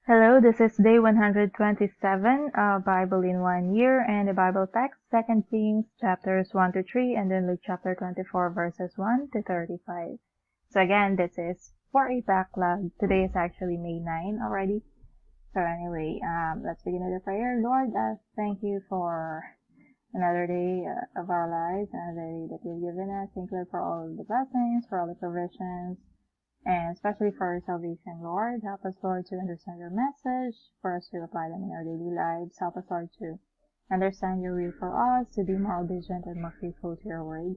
Hello, this is day 127, Bible in 1 year, and the Bible text, 2 Kings chapters 1 to 3, and then Luke chapter 24, verses 1 to 35. So again, this is for a backlog. Today is actually May 9 already. So anyway, let's begin with the prayer. Lord, thank you for another day of our lives, another day that you've given us. Thank you for all of the blessings, for all the provisions, and especially for our salvation, Lord. Help us, Lord, to understand your message, for us to apply them in our daily lives. Help us, Lord, to understand your will for us, to be more obedient and more faithful to your word.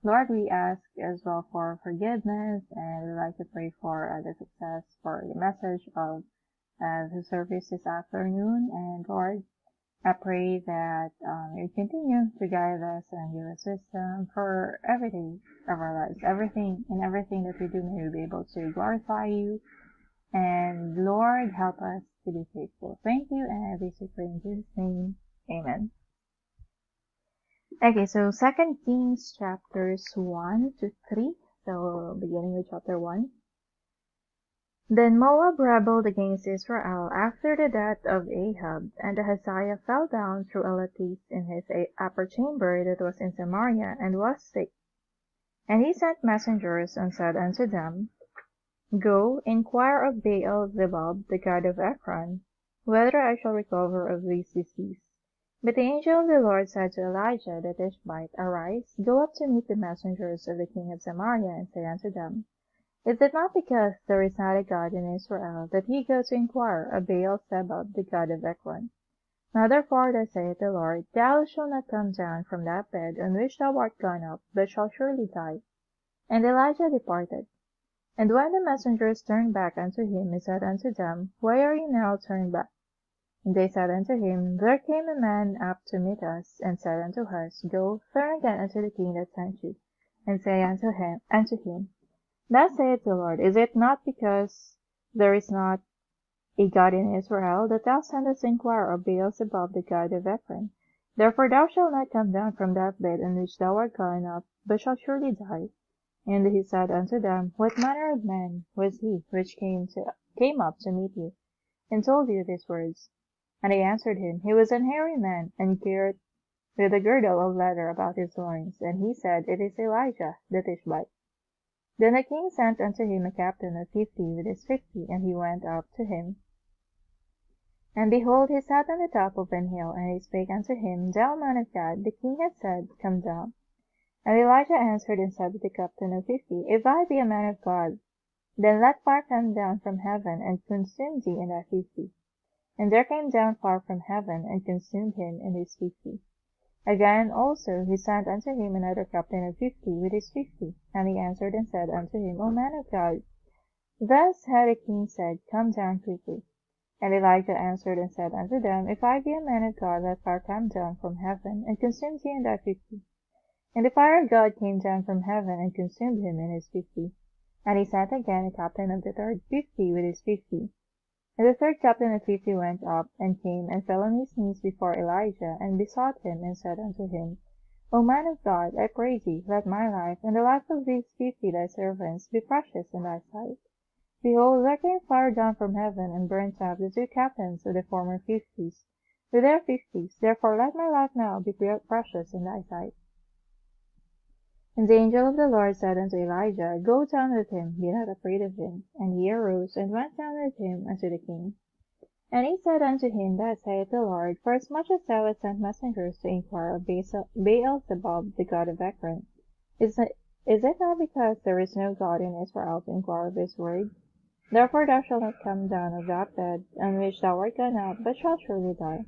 Lord, we ask as well for forgiveness, and we'd like to pray for the success for the message of the service this afternoon. And Lord, I pray that you continue to guide us and give us wisdom for every day of our lives. Everything that we do, may we be able to glorify you. And Lord, help us to be faithful. Thank you, and I basically in Jesus' name, amen. Okay, so 2 Kings chapters 1 to 3. So beginning with chapter 1. Then Moab rebelled against Israel after the death of Ahab, and Ahaziah fell down through a lattice in his upper chamber that was in Samaria, and was sick. And he sent messengers, and said unto them, Go, inquire of Baal-zebub, the god of Ekron, whether I shall recover of this disease. But the angel of the Lord said to Elijah the Tishbite, Arise, go up to meet the messengers of the king of Samaria, and say unto them, Is it not because there is not a God in Israel, that ye go to inquire of Baal-zebub, the god of Ekron? Now therefore thus saith the Lord, Thou shalt not come down from that bed on which thou art gone up, but shalt surely die. And Elijah departed. And when the messengers turned back unto him, he said unto them, Why are ye now turned back? And they said unto him, There came a man up to meet us, and said unto us, Go, turn again unto the king that sent you, and say unto him, Thus saith the Lord, Is it not because there is not a God in Israel, that thou sendest to inquire of Baal-zebub, the god of Ekron? Therefore thou shalt not come down from that bed on which thou art gone up, but shalt surely die. And he said unto them, What manner of man was he which came up to meet you, and told you these words? And they answered him, He was an hairy man, and girt with a girdle of leather about his loins. And he said, It is Elijah the Tishbite. Then the king sent unto him a captain of 50 with his 50, and he went up to him. And behold, he sat on the top of an hill, and he spake unto him, Thou man of God, the king hath said, Come down. And Elijah answered and said to the captain of 50, If I be a man of God, then let fire come down from heaven, and consume thee and thy 50. And there came down fire from heaven, and consumed him and his 50. Again also he sent unto him another captain of 50 with his 50. And he answered and said unto him, O man of God, thus had the king said, Come down quickly. And Elijah answered and said unto them, If I be a man of God, let fire come down from heaven, and consume thee and thy 50. And the fire of God came down from heaven, and consumed him and his 50. And he sent again a captain of the third 50 with his 50. And the third captain of 50 went up, and came, and fell on his knees before Elijah, and besought him, and said unto him, O man of God, I pray thee, let my life, and the life of these 50 thy servants, be precious in thy sight. Behold, there came fire down from heaven, and burnt up the 2 captains of the former 50s, with their 50s. Therefore let my life now be precious in thy sight. And the angel of the Lord said unto Elijah, Go down with him, be not afraid of him. And he arose, and went down with him unto the king. And he said unto him, Thus saith the Lord, Forasmuch as thou hast sent messengers to inquire of Baal-zebub, the god of Ekron, is it not because there is no God in Israel to inquire of his word? Therefore thou shalt not come down of that bed on which thou art gone up, but shalt surely die.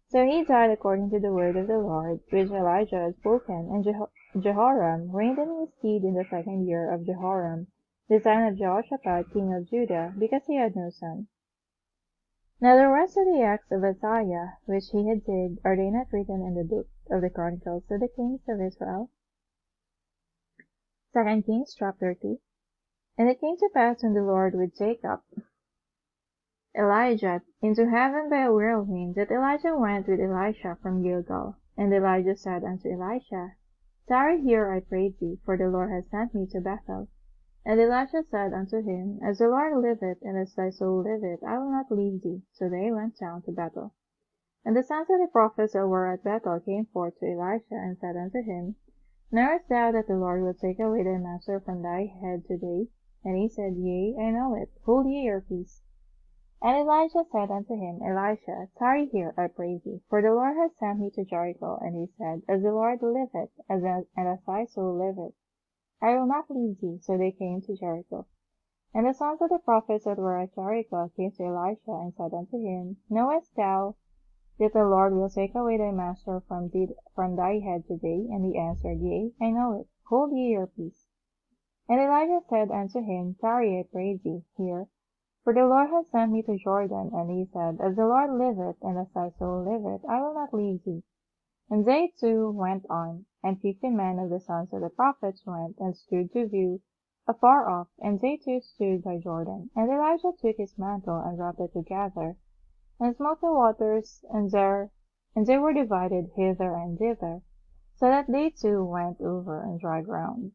So he died according to the word of the Lord, which Elijah had spoken. And Jehoram reigned in his stead in the 2nd year of Jehoram, the son of Jehoshaphat, king of Judah, because he had no son. Now the rest of the acts of Ahaziah, which he had did, are they not written in the book of the Chronicles of the kings of Israel? 2 Kings chapter 2. And it came to pass when the Lord would take up Elijah into heaven by a whirlwind, that Elijah went with Elisha from Gilgal. And Elijah said unto Elisha, Tarry here, I pray thee, for the Lord has sent me to Bethel. And Elisha said unto him, As the Lord liveth, and as thy soul liveth, I will not leave thee. So they went down to Bethel. And the sons of the prophets that were at Bethel came forth to Elisha, and said unto him, Knowest thou that the Lord will take away thy master from thy head today? And he said, Yea, I know it. Hold ye your peace. And Elijah said unto him, Elisha, tarry here, I pray thee, for the Lord hath sent me to Jericho. And he said, As the Lord liveth, and as thy soul liveth, I will not leave thee. So they came to Jericho. And the sons of the prophets that were at Jericho came to Elisha, and said unto him, Knowest thou that the Lord will take away thy master from thy head today? And he answered, Yea, I know it. Hold ye your peace. And Elijah said unto him, Tarry, I pray thee, here, for the Lord hath sent me to Jordan. And he said, As the Lord liveth, and as thy soul liveth, I will not leave thee. And they two went on, and 50 men of the sons of the prophets went, and stood to view afar off, and they two stood by Jordan. And Elijah took his mantle, and wrapped it together, and smote the waters, and they were divided hither and thither, so that they two went over on dry ground.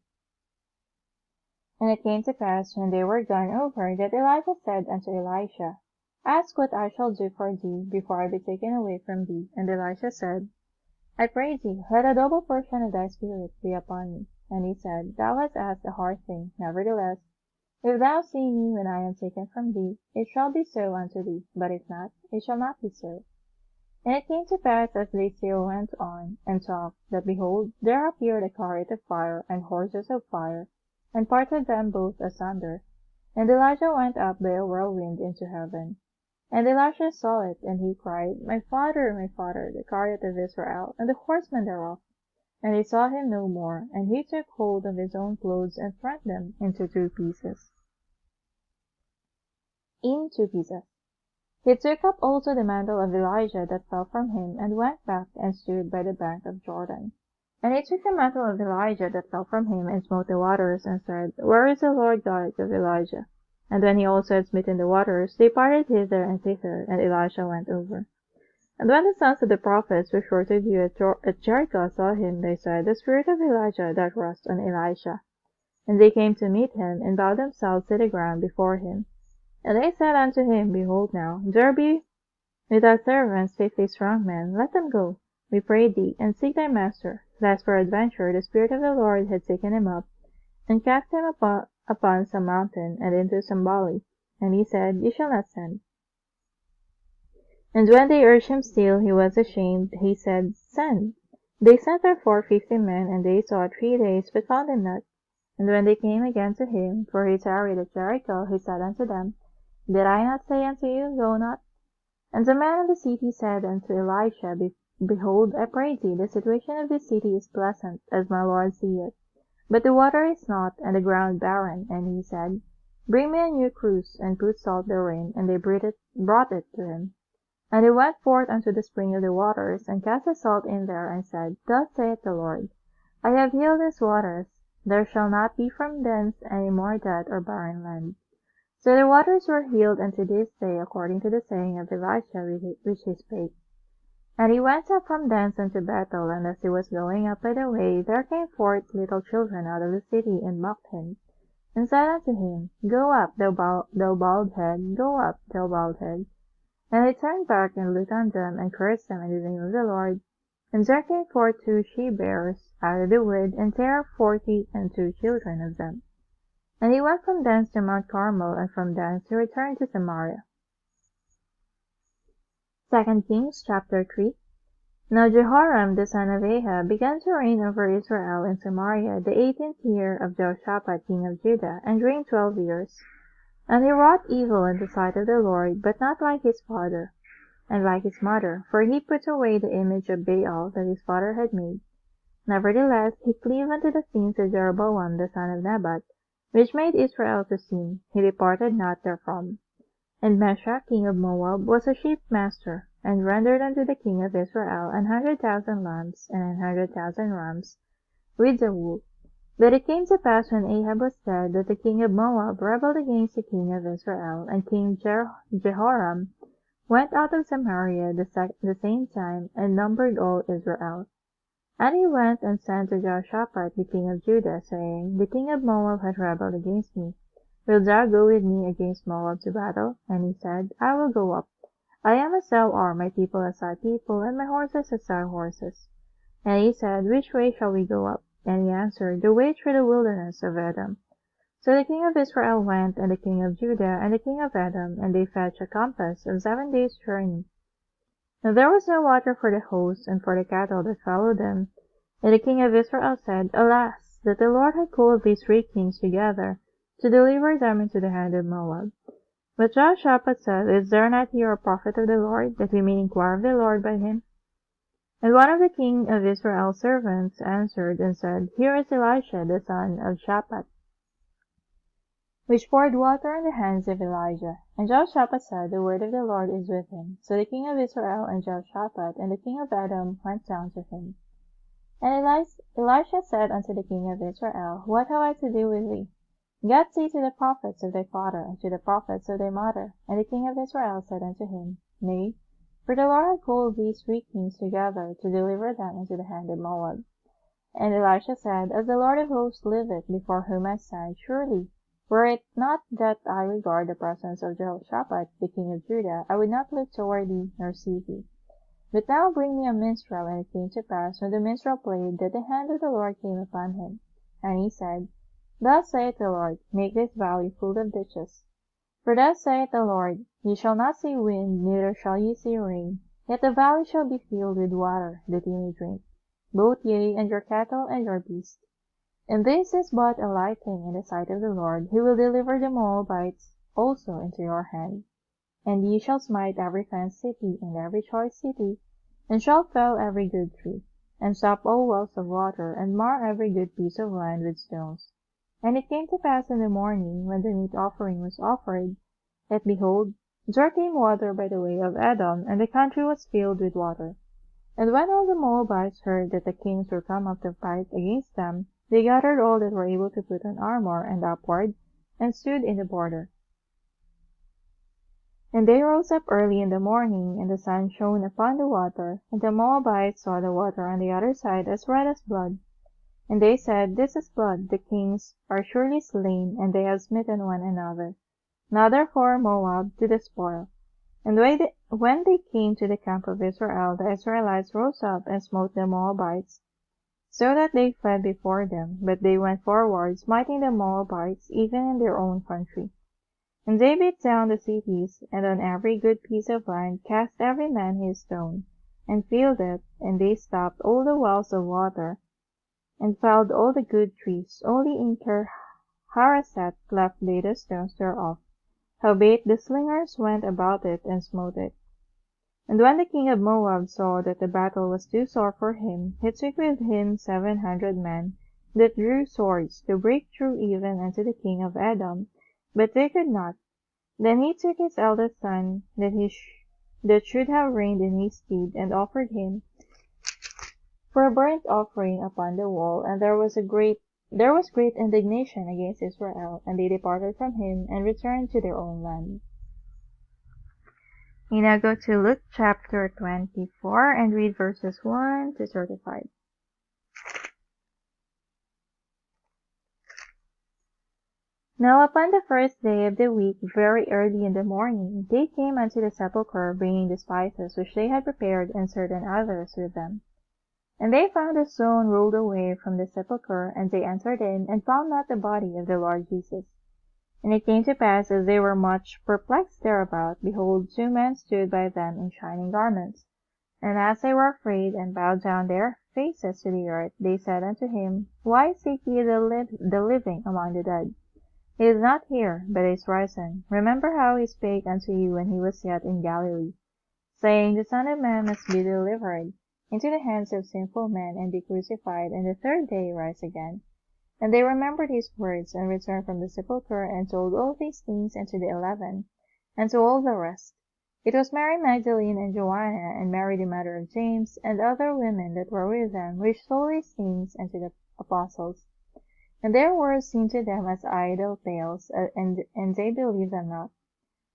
And it came to pass, when they were gone over, that Elijah said unto Elisha, Ask what I shall do for thee, before I be taken away from thee. And Elisha said, I pray thee, let a double portion of thy spirit be upon me. And he said, Thou hast asked a hard thing. Nevertheless, if thou see me when I am taken from thee, it shall be so unto thee. But if not, it shall not be so. And it came to pass, as they still went on, and talked, that, behold, there appeared a chariot of fire, and horses of fire, and parted them both asunder. And Elijah went up by a whirlwind into heaven. And Elisha saw it, and he cried, my father, the chariot of Israel, and the horsemen thereof. And he saw him no more, and he took hold of his own clothes, and rent them into two pieces. He took up also the mantle of Elijah that fell from him, and went back, and stood by the bank of Jordan. And he took the mantle of Elijah that fell from him, and smote the waters, and said, Where is the Lord God of Elijah? And when he also had smitten the waters, they parted hither and thither, and Elisha went over. And when the sons of the prophets which were to view at Jericho saw him, they said, The spirit of Elijah doth rest on Elisha. And they came to meet him, and bowed themselves to the ground before him. And they said unto him, Behold now, there be with thy servants 50 strong men. Let them go, we pray thee, and seek thy master, lest peradventure the Spirit of the Lord had taken him up, and cast him upon some mountain, and into some valley. And he said, Ye shall not send. And when they urged him still, he was ashamed. He said, Send. They sent therefore 50 men, and they sought 3 days, but found him not. And when they came again to him, for he tarried at Jericho, he said unto them, Did I not say unto you, Go not? And the man of the city said unto Elisha, Behold, I pray thee, the situation of this city is pleasant, as my lord seeth, but the water is not, and the ground barren. And he said, Bring me a new cruse, and put salt therein. And they brought it to him. And he went forth unto the spring of the waters, and cast the salt in there, and said, Thus saith the Lord, I have healed these waters. There shall not be from thence any more dead or barren land. So the waters were healed unto this day, according to the saying of Elisha which he spake. And he went up from thence unto Bethel, and as he was going up by the way, there came forth little children out of the city, and mocked him, and said unto him, Go up, thou bald head, go up, thou bald head. And he turned back, and looked on them, and cursed them in the name of the Lord. And there came forth 2 she-bears out of the wood, and bare 40 and 2 children of them. And he went from thence to Mount Carmel, and from thence he returned to Samaria. 2 Kings chapter 3. Now Jehoram the son of Ahab began to reign over Israel in Samaria the 18th year of Jehoshaphat king of Judah, and reigned 12 years. And he wrought evil in the sight of the Lord, but not like his father, and like his mother, for he put away the image of Baal that his father had made. Nevertheless, he cleaved unto the sins of Jeroboam the son of Nebat, which made Israel to sin. He departed not therefrom. And Mesha king of Moab was a sheep master, and rendered unto the king of Israel 100,000 lambs and 100,000 rams with the wool. But it came to pass when Ahab was dead, that the king of Moab rebelled against the king of Israel, and King Jehoram went out of Samaria the same time, and numbered all Israel. And he went and sent to Jehoshaphat the king of Judah, saying, The king of Moab hath rebelled against me. Wilt thou go with me against Moab to battle? And he said, I will go up. I am as thou art, my people as thy people, and my horses as thy horses. And he said, Which way shall we go up? And he answered, The way through the wilderness of Edom. So the king of Israel went, and the king of Judah, and the king of Edom, and they fetched a compass of 7 days' journey. And there was no water for the host, and for the cattle that followed them. And the king of Israel said, Alas, that the Lord had called these 3 kings together, to deliver them into the hand of Moab. But Jehoshaphat said, Is there not here a prophet of the Lord, that we may inquire of the Lord by him? And one of the king of Israel's servants answered and said, Here is Elisha, the son of Shaphat, which poured water on the hands of Elijah. And Jehoshaphat said, The word of the Lord is with him. So the king of Israel and Jehoshaphat and the king of Edom went down to him. And Elisha said unto the king of Israel, What have I to do with thee? Get thee to the prophets of thy father, and to the prophets of thy mother. And the king of Israel said unto him, Nay, for the Lord hath called these 3 kings together, to deliver them into the hand of Moab. And Elisha said, As the Lord of hosts liveth, before whom I stand, surely, were it not that I regard the presence of Jehoshaphat, the king of Judah, I would not look toward thee, nor see thee. But now bring me a minstrel. And it came to pass, when the minstrel played, that the hand of the Lord came upon him. And he said, Thus saith the Lord, Make this valley full of ditches. For thus saith the Lord, Ye shall not see wind, neither shall ye see rain, yet the valley shall be filled with water, that ye may drink, both ye and your cattle and your beasts. And this is but a light thing in the sight of the Lord, who will deliver the Moabites also into your hand. And ye shall smite every fenced city and every choice city, and shall fell every good tree, and stop all wells of water, and mar every good piece of land with stones. And it came to pass in the morning, when the meat offering was offered, that, behold, there came water by the way of Edom, and the country was filled with water. And when all the Moabites heard that the kings were come up to fight against them, they gathered all that were able to put on armor, and upward, and stood in the border. And they rose up early in the morning, and the sun shone upon the water, and the Moabites saw the water on the other side as red as blood. And they said, This is blood, the kings are surely slain, and they have smitten one another. Now therefore Moab to the spoil. And when they came to the camp of Israel, the Israelites rose up and smote the Moabites, so that they fled before them. But they went forward, smiting the Moabites, even in their own country. And they beat down the cities, and on every good piece of land cast every man his stone, and filled it, and they stopped all the wells of water, and felled all the good trees. Only in Hareseth left they the stones thereof. Howbeit the slingers went about it, and smote it. And when the king of Moab saw that the battle was too sore for him, he took with him 700 men that drew swords, to break through even unto the king of Edom, but they could not. Then he took his eldest son, that should have reigned in his stead, and offered him for a burnt offering upon the wall. And there was great indignation against Israel, and they departed from him, and returned to their own land. We now go to Luke chapter 24 and read verses 1 to 35. Now upon the first day of the week, very early in the morning, they came unto the sepulchre, bringing the spices which they had prepared, and certain others with them. And they found a stone rolled away from the sepulchre, and they entered in, and found not the body of the Lord Jesus. And it came to pass, as they were much perplexed thereabout, behold, 2 men stood by them in shining garments. And as they were afraid, and bowed down their faces to the earth, they said unto him, Why seek ye the living among the dead? He is not here, but is risen. Remember how he spake unto you when he was yet in Galilee, saying, The Son of Man must be delivered into the hands of sinful men, and be crucified, and the 3rd day rise again. And they remembered his words, and returned from the sepulchre, and told all these things unto the 11, and to all the rest. It was Mary Magdalene, and Joanna, and Mary the mother of James, and other women that were with them, which told these things unto the apostles. And their words seemed to them as idle tales, and they believed them not.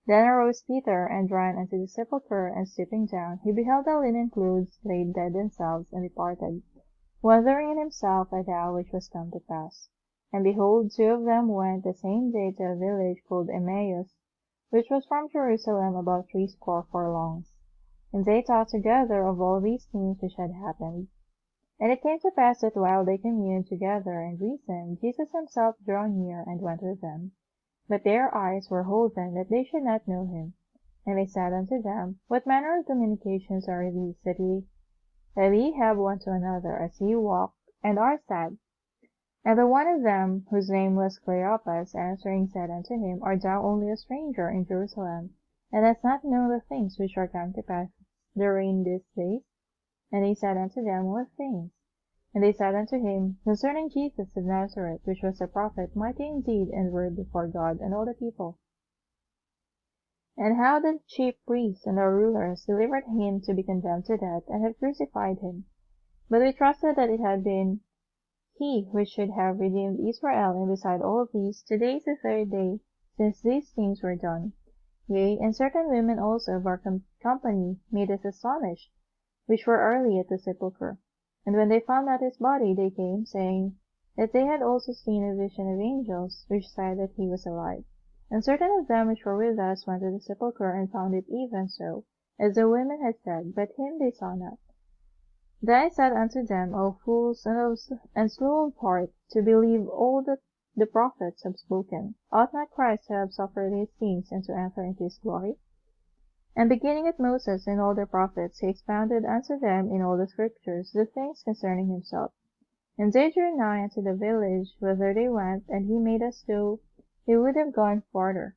Then arose Peter, and ran unto the sepulchre, and stooping down, he beheld the linen clothes laid dead themselves, and departed, wondering in himself at that which was come to pass. And behold, two of them went the same day to a village called Emmaus, which was from Jerusalem about 80 furlongs. And they talked together of all these things which had happened. And it came to pass that while they communed together and reasoned, Jesus himself drew near and went with them. But their eyes were holden, that they should not know him. And they said unto them, What manner of communications are these that ye have one to another, as ye walk, and are sad? And the one of them, whose name was Cleopas, answering said unto him, Art thou only a stranger in Jerusalem, and hast not known the things which are come to pass during these days? And he said unto them, What things? And they said unto him, Concerning Jesus of Nazareth, which was a prophet, mighty in deed and word before God and all the people. And how the chief priests and the rulers delivered him to be condemned to death, and have crucified him. But we trusted that it had been he which should have redeemed Israel, and beside all these, today is the third day since these things were done. Yea, and certain women also of our company made us astonished, which were early at the sepulchre. And when they found not his body, they came, saying that they had also seen a vision of angels, which said that he was alive. And certain of them which were with us went to the sepulchre, and found it even so, as the women had said, but him they saw not. Then I said unto them, O fools, and slow of heart, to believe all that the prophets have spoken. Ought not Christ to have suffered these things, and to enter into his glory? And beginning at Moses and all the prophets, he expounded unto them in all the scriptures the things concerning himself. And they drew nigh unto the village whither they went, and he made as though he would have gone farther.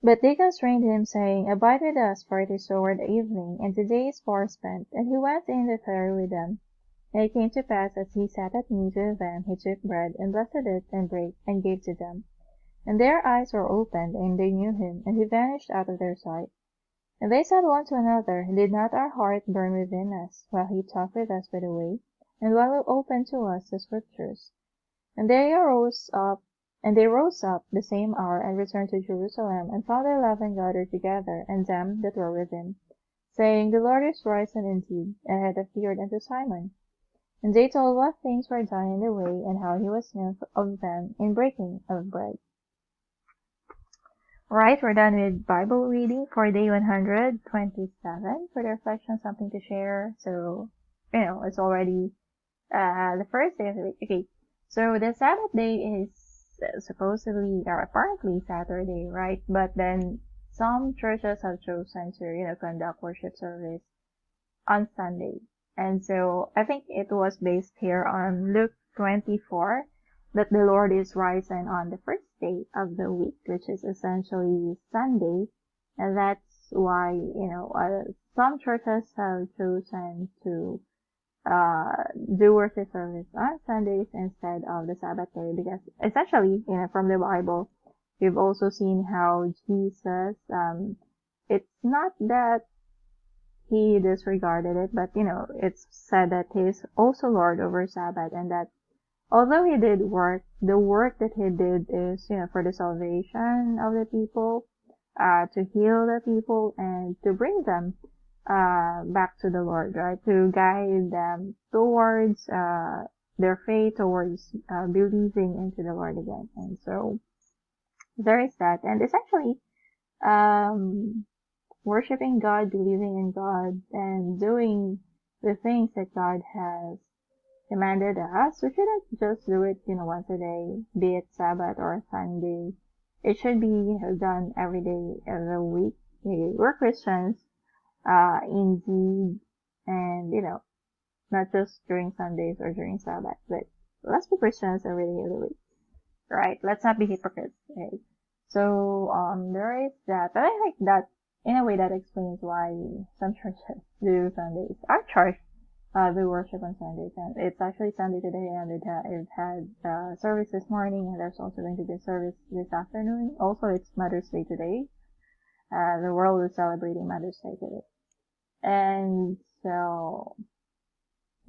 But they constrained him, saying, Abide with us, for it is toward evening, and the day is far spent. And he went in to tarry with them. And it came to pass, as he sat at meat with them, he took bread, and blessed it, and brake, and gave to them. And their eyes were opened, and they knew him, and he vanished out of their sight. And they said one to another, Did not our heart burn within us, while he talked with us by the way, and while he opened to us the scriptures? And they rose up the same hour, and returned to Jerusalem, and found the 11 gathered together, and them that were with him, saying, The Lord is risen indeed, and hath appeared unto Simon. And they told what things were done in the way, and how he was known of them in breaking of bread. Right, we're done with Bible reading for day 127. For the reflection, something to share. So, it's already the first day of the week. Okay, so the Sabbath day is supposedly or apparently Saturday, right? But then some churches have chosen to, conduct worship service on Sunday. And so I think it was based here on Luke 24, that the Lord is risen on the first day of the week, which is essentially Sunday. And that's why, some churches have chosen to do worship service on Sundays instead of the Sabbath day, because essentially, from the Bible, we've also seen how Jesus, it's not that he disregarded it, but it's said that he is also Lord over Sabbath, and that although he did work, the work that he did is, for the salvation of the people, to heal the people, and to bring them back to the Lord, right? To guide them towards their faith, towards believing into the Lord again. And so there is that. And it's actually worshiping God, believing in God, and doing the things that God has commanded us. We shouldn't just do it, once a day, be it Sabbath or Sunday. It should be done every day of the week. We're Christians, indeed, and not just during Sundays or during Sabbath, but let's be Christians every day of the week, right? Let's not be hypocrites, okay? So, there is that, but I think that, in a way, that explains why some churches do Sundays. Our church, we worship on Sundays, and it's actually Sunday today, and it had service this morning, and there's also going to be a service this afternoon. Also, it's Mother's Day today. The world is celebrating Mother's Day today. And so,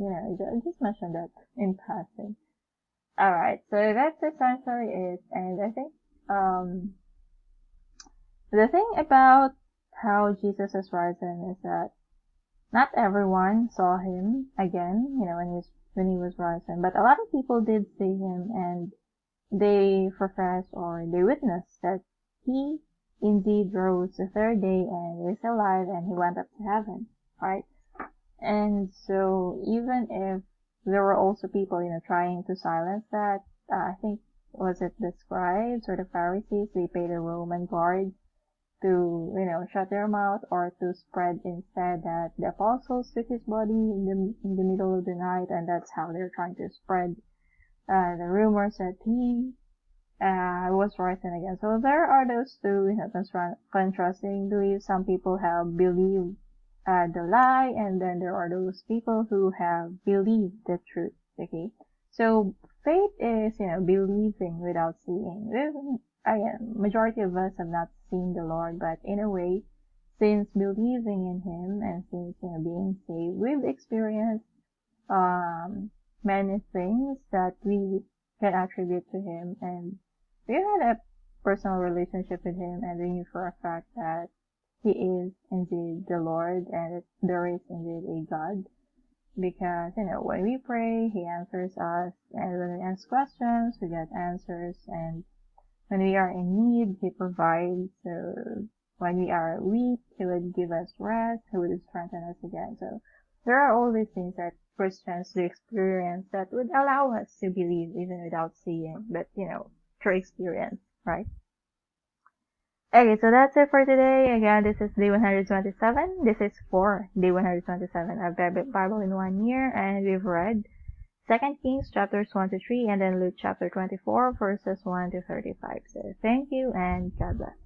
I just mentioned that in passing. Alright, so that's essentially it. And I think, the thing about how Jesus is risen is that Not everyone saw him again, when he was risen, but a lot of people did see him, and they profess or they witness that he indeed rose the third day and is alive and he went up to heaven, right? And so even if there were also people, trying to silence that, I think, was it the scribes or the Pharisees, they paid a Roman guard to, shut their mouth or to spread instead that the apostles took his body in the middle of the night, and that's how they're trying to spread the rumors that he was risen again. So there are those two, contrasting beliefs. Some people have believed the lie, and then there are those people who have believed the truth. Okay, so faith is, believing without seeing. Again, majority of us have not seen the Lord, but in a way, since believing in Him and since, being saved, we've experienced many things that we can attribute to Him, and we had a personal relationship with Him, and we knew for a fact that He is indeed the Lord, and there is indeed a God, because, when we pray, He answers us, and when we ask questions, we get answers, and when we are in need, He provides. So when we are weak, He would give us rest, He would strengthen us again. So there are all these things that Christians do experience that would allow us to believe even without seeing, but, through experience, right? Okay, so that's it for today. Again, this is day 127. This is for day 127 of Bible in 1 year, and we've read 2 Kings chapters 1 to 3, and then Luke chapter 24 verses 1 to 35. So thank you and God bless.